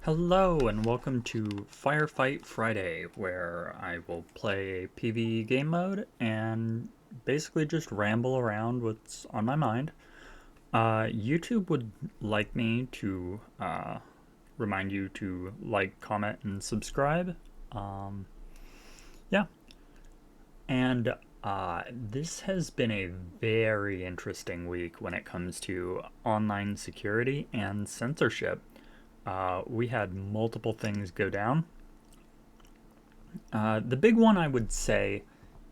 Hello and welcome to Firefight Friday, where I will play PVE Gamemode and basically just ramble around what's on my mind. YouTube would like me to remind you to like, comment, and subscribe. Yeah. And this has been a very interesting week when it comes to online security and censorship. We had multiple things go down. The big one I would say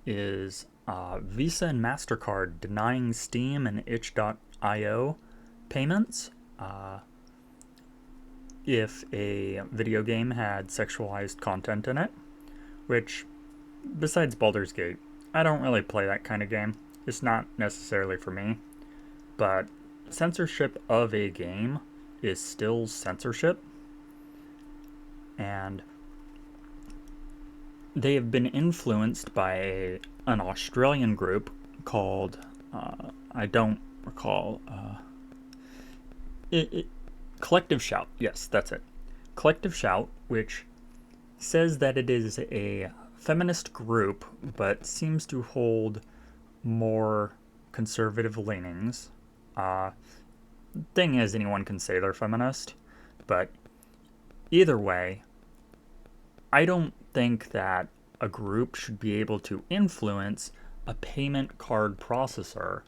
is Visa and MasterCard denying Steam and itch.io payments if a video game had sexualized content in it, which, besides Baldur's Gate, I don't really play that kind of game. It's not necessarily for me, but censorship of a game is still censorship, and they have been influenced by an Australian group called I don't recall Collective Shout. Yes, that's it. Collective Shout, which says that it is a feminist group but seems to hold more conservative leanings. Thing is, anyone can say they're feminist, but either way, I don't think that a group should be able to influence a payment card processor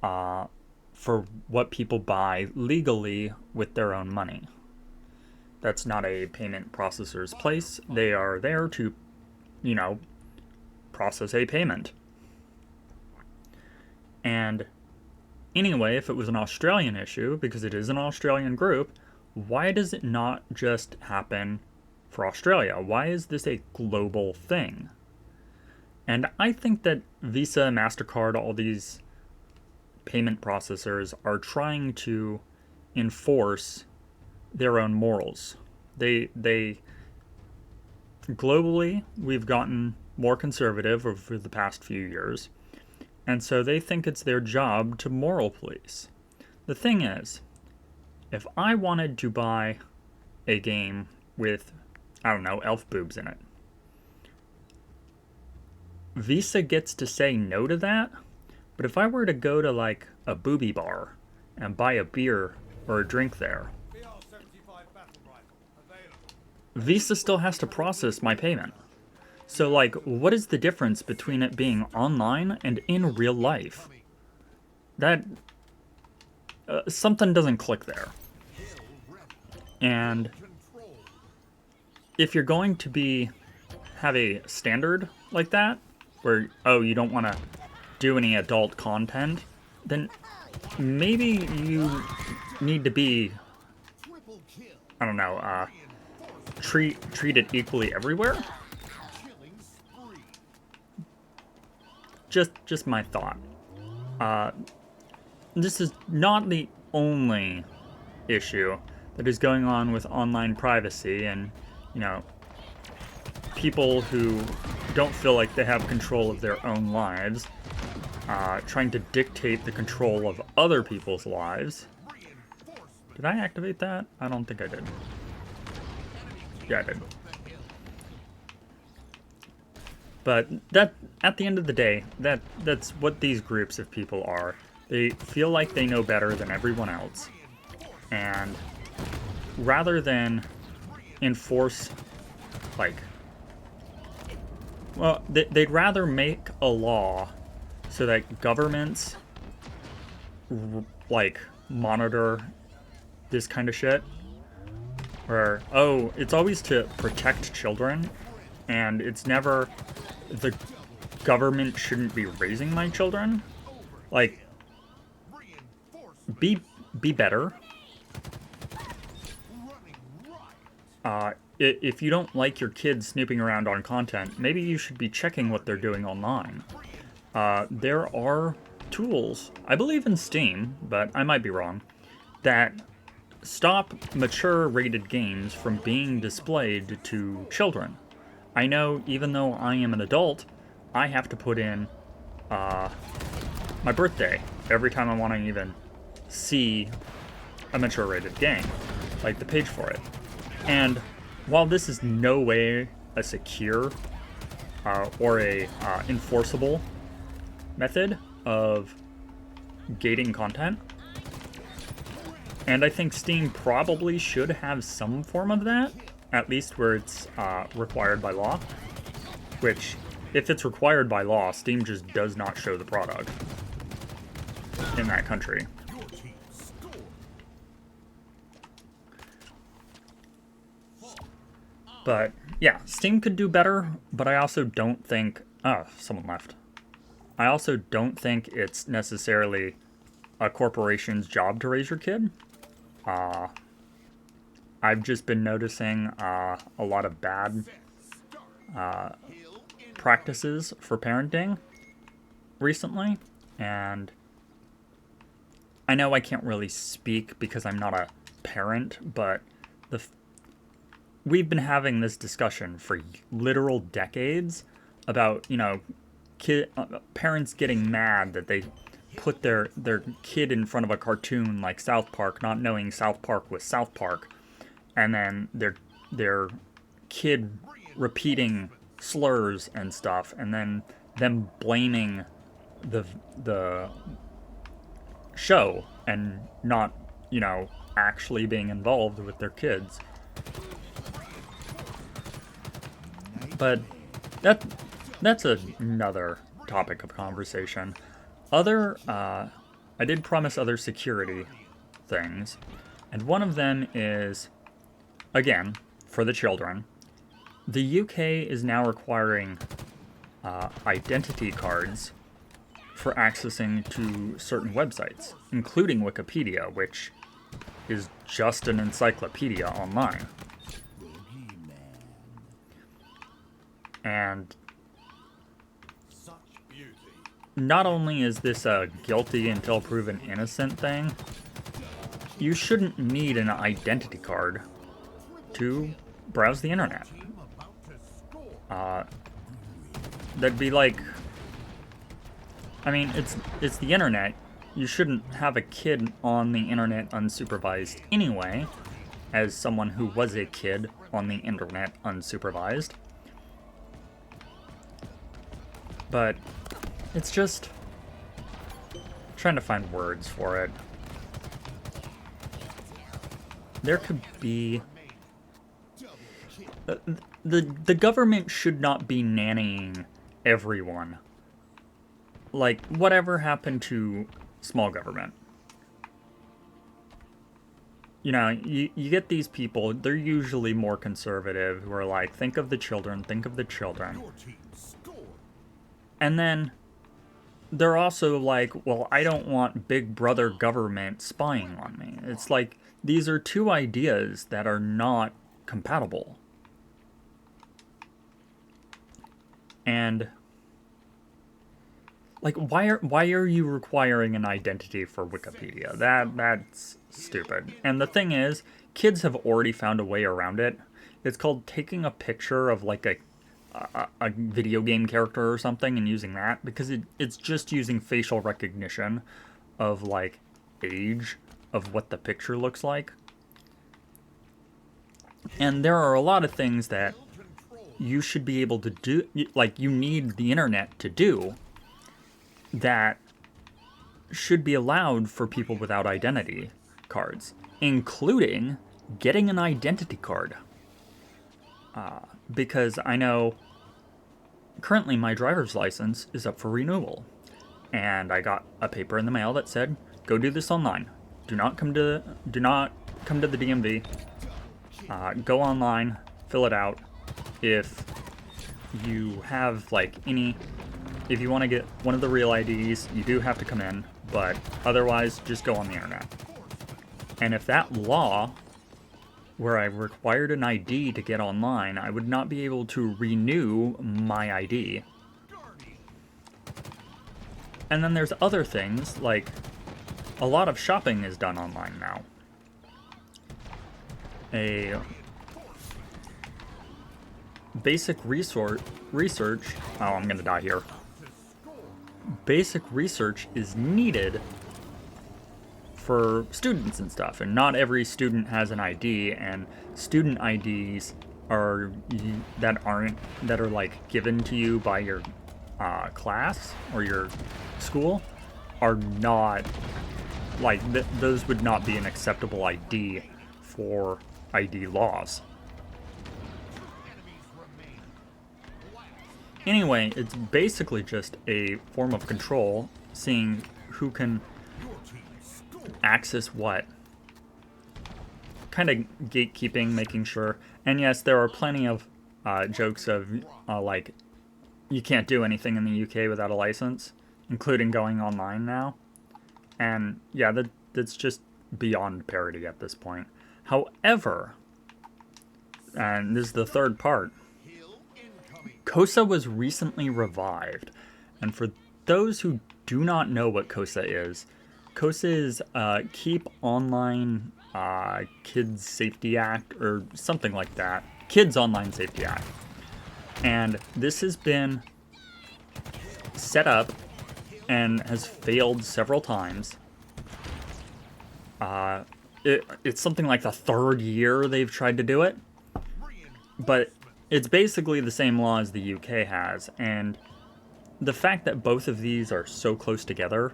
for what people buy legally with their own money. That's not a payment processor's place. They are there to, process a payment. And anyway, if it was an Australian issue, because it is an Australian group, why does it not just happen for Australia? Why is this a global thing? And I think that Visa, MasterCard, all these payment processors are trying to enforce their own morals. They globally, we've gotten more conservative over the past few years, and so they think it's their job to moral police. The thing is, if I wanted to buy a game with, I don't know, elf boobs in it, Visa gets to say no to that, but if I were to go to like a booby bar and buy a beer or a drink there, Visa still has to process my payment. So, like, what is the difference between it being online and in real life? That something doesn't click there. And if you're going to have a standard like that, where, you don't want to do any adult content, then maybe you need to be, I don't know, treat it equally everywhere. Just my thought. This is not the only issue that is going on with online privacy and, people who don't feel like they have control of their own lives, trying to dictate the control of other people's lives. Did I activate that? I don't think I did. Yeah, I did. But that, at the end of the day, that's what these groups of people are. They feel like they know better than everyone else. And rather than enforce, they'd rather make a law so that governments, monitor this kind of shit. Where, it's always to protect children, and it's never, the government shouldn't be raising my children. Be better. If you don't like your kids snooping around on content, maybe you should be checking what they're doing online. There are tools, I believe in Steam, but I might be wrong, that stop mature rated games from being displayed to children. I know, even though I am an adult, I have to put in my birthday every time I want to even see a mature rated game, like the page for it. And while this is no way a secure or a enforceable method of gating content, and I think Steam probably should have some form of that, at least where it's required by law, which, if it's required by law, Steam just does not show the product in that country. But yeah, Steam could do better, but I also don't think... Oh, someone left. I also don't think it's necessarily a corporation's job to raise your kid. I've just been noticing a lot of bad practices for parenting recently, and I know I can't really speak because I'm not a parent, but we've been having this discussion for literal decades about, you know, parents getting mad that they put their kid in front of a cartoon like South Park, not knowing South Park was South Park, and then their kid repeating slurs and stuff, and then them blaming the show and not, you know, actually being involved with their kids. But that's another topic of conversation. I did promise other security things, and one of them is, again, for the children. The UK is now requiring identity cards for accessing to certain websites, including Wikipedia, which is just an encyclopedia online. And not only is this a guilty until proven innocent thing, you shouldn't need an identity card to browse the internet. That'd be like, I mean, it's the internet. You shouldn't have a kid on the internet unsupervised anyway, as someone who was a kid on the internet unsupervised. But it's just trying to find words for it. There could be... The government should not be nannying everyone. Like, whatever happened to small government? You know, you get these people, they're usually more conservative, who are like, think of the children, think of the children. And then they're also like, well, I don't want Big Brother government spying on me. It's like, these are two ideas that are not compatible. And like, why are you requiring an identity for Wikipedia? That's stupid. And the thing is, kids have already found a way around it. It's called taking a picture of like a video game character or something and using that, because it's just using facial recognition of like age of what the picture looks like. And there are a lot of things that you should be able to do, like you need the internet to do, that should be allowed for people without identity cards, including getting an identity card. Because I know currently my driver's license is up for renewal, and I got a paper in the mail that said, go do this online. Do not come to the DMV. Go online, fill it out. If you have like if you want to get one of the real IDs, you do have to come in, but otherwise just go on the internet. And if that law, where I required an ID to get online, I would not be able to renew my ID. And then there's other things, like a lot of shopping is done online now. A basic research, oh, I'm gonna die here. Basic research is needed for students and stuff, and not every student has an ID, and student IDs are that are like given to you by your class or your school are not like those would not be an acceptable ID for ID laws. Anyway, it's basically just a form of control, seeing who can access what. Kind of gatekeeping, making sure. And yes, there are plenty of jokes of like, you can't do anything in the UK without a license, including going online now. And yeah, that's just beyond parody at this point. However, and this is the third part, KOSA was recently revived. And for those who do not know what KOSA is Keep Online Kids Safety Act, or something like that. Kids Online Safety Act. And this has been set up and has failed several times. It's something like the third year they've tried to do it. But it's basically the same law as the UK has, and the fact that both of these are so close together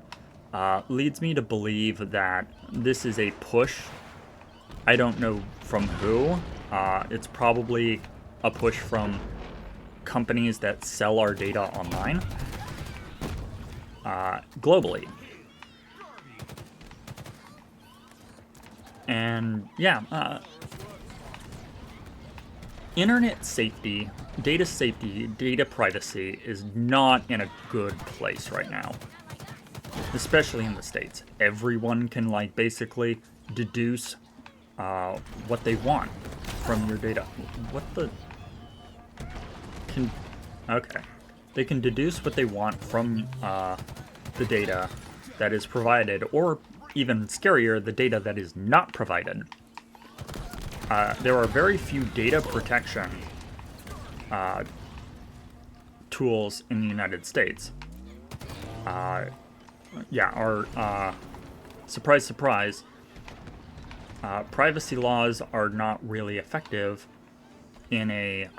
leads me to believe that this is a push. I don't know from who. It's probably a push from companies that sell our data online globally. And yeah, internet safety, data privacy is not in a good place right now. Especially in the States. Everyone can, like, basically deduce what they want from your data. What the... Okay. They can deduce what they want from the data that is provided, or even scarier, the data that is not provided. There are very few data protection tools in the United States. Yeah, our surprise, surprise, privacy laws are not really effective in a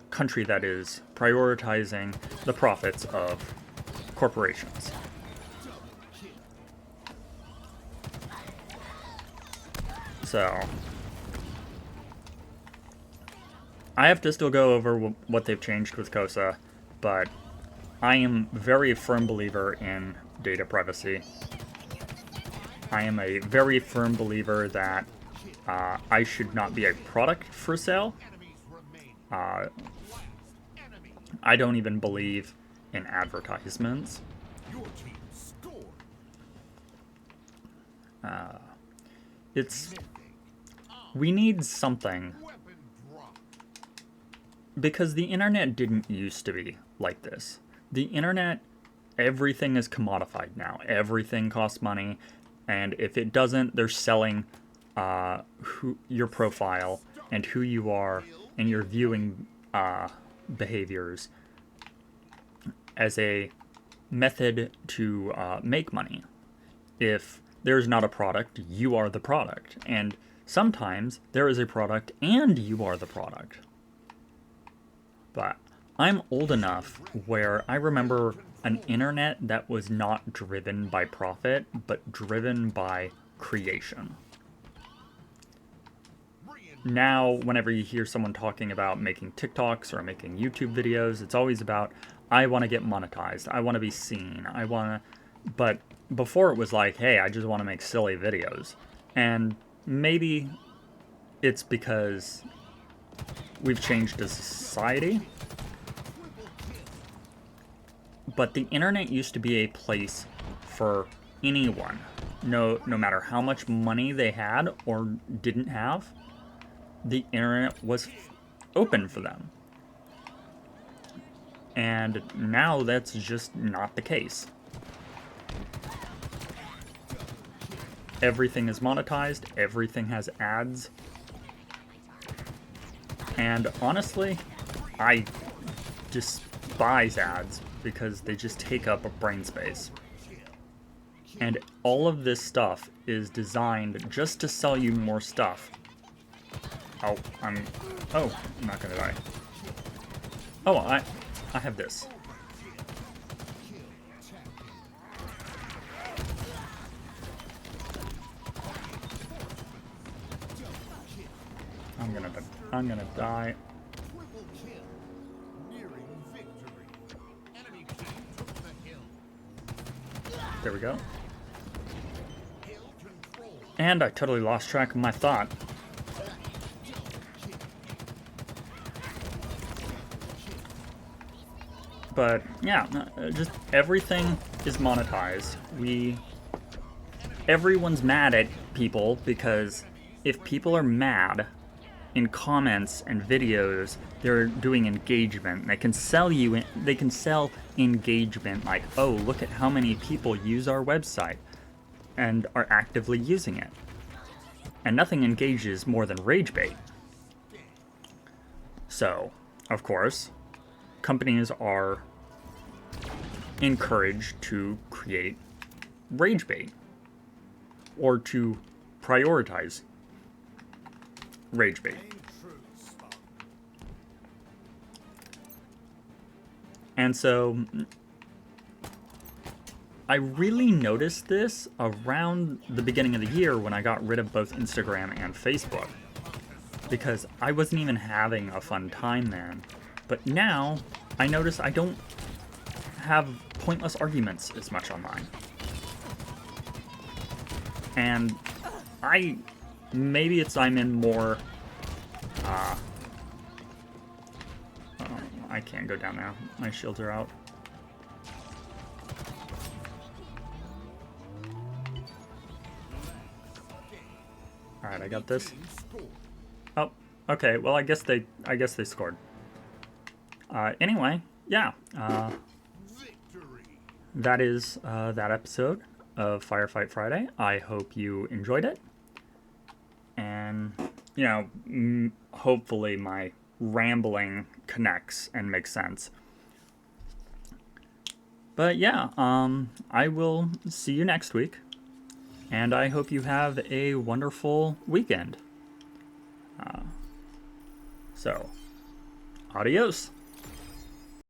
country that is prioritizing the profits of corporations. So, I have to still go over what they've changed with KOSA, but I am a very firm believer in data privacy. I am a very firm believer that I should not be a product for sale. I don't even believe in advertisements. We need something, because the internet didn't used to be like this. The internet, everything is commodified now. Everything costs money, and if it doesn't, they're selling your profile and who you are and your viewing behaviors as a method to make money. If there's not a product, you are the product. And sometimes there is a product and you are the product. But I'm old enough where I remember an internet that was not driven by profit, but driven by creation. Now, whenever you hear someone talking about making TikToks or making YouTube videos, it's always about, I want to get monetized, I want to be seen, but before it was like, hey, I just want to make silly videos. And maybe it's because we've changed as a society. But the internet used to be a place for anyone, no matter how much money they had or didn't have. The internet was open for them. And now that's just not the case. Everything is monetized, everything has ads. And honestly, I despise ads because they just take up a brain space. And all of this stuff is designed just to sell you more stuff. Oh, I'm not gonna die. Oh, I have this. I'm gonna die. There we go. And I totally lost track of my thought. But yeah, just everything is monetized. Everyone's mad at people because if people are mad in comments and videos, they're doing engagement. They can sell engagement, like, oh, look at how many people use our website and are actively using it. And nothing engages more than rage bait. So, of course, companies are encouraged to create rage bait or to prioritize rage bait. And so I really noticed this around the beginning of the year when I got rid of both Instagram and Facebook, because I wasn't even having a fun time then. But now I notice I don't have pointless arguments as much online. And maybe I'm in more, I can't go down now. My shields are out. Alright, I got this. Oh, okay, well I guess they scored. Anyway, yeah. That is that episode of Firefight Friday. I hope you enjoyed it. And, you know, hopefully my rambling connects and makes sense. But yeah, I will see you next week. And I hope you have a wonderful weekend. So, adios.